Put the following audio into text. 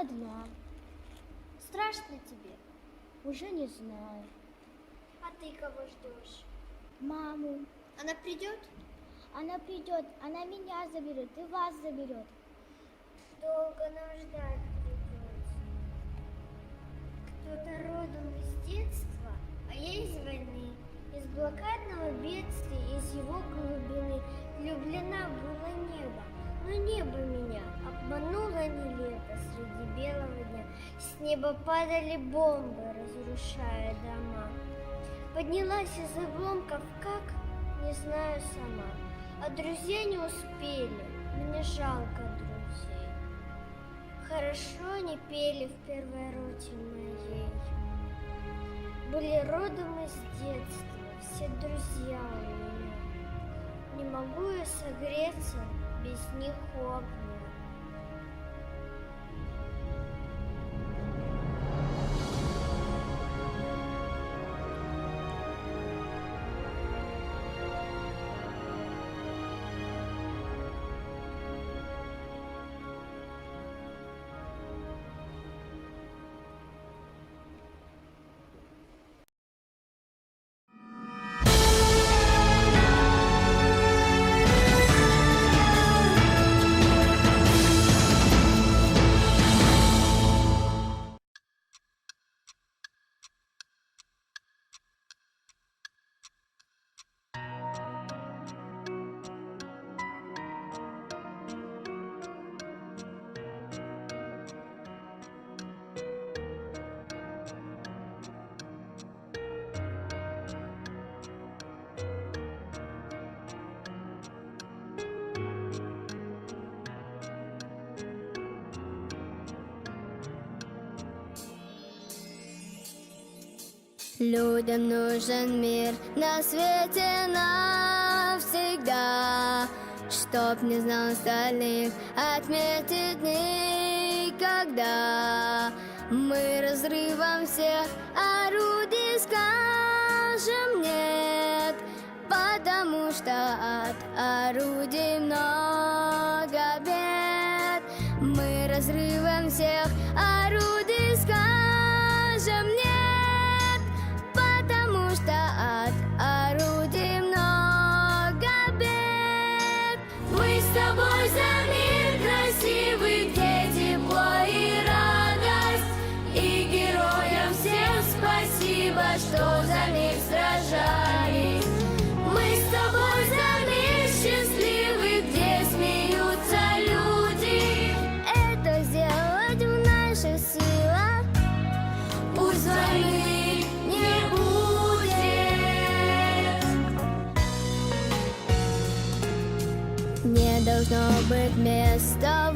Одна. Страшно тебе? Уже не знаю. А ты кого ждешь? Маму. Она придет? Она придет, она меня заберет и вас заберет. Долго нам ждать придется. Кто-то родом из детства, а я из войны, из блокадного бедствия, из его глубины. Влюблена было небо, но небо меня обмануло нелепо среди белого дня. С неба падали бомбы, разрушая дома. Поднялась из обломков, как, не знаю сама. А друзья не успели, мне жалко друзей. Хорошо они пели в первой роте моей. Были родом из детства, все друзья у меня. Не могу я согреться без них у огня. Людям нужен мир на свете навсегда, чтоб не знал остальных отметить никогда. Мы разрывом всех орудий скажем нет, потому что от орудий много бед. Мы разрывом всех орудий скажем нет, потому что от орудий много бед. Мы с тобой за мир красивый, где тепло и радость, и героям всем спасибо, что за мир сражались. Мы с тобой за мир счастливый, где смеются люди. Это сделать в наших силах. Пусть войны не будет. Не должно быть места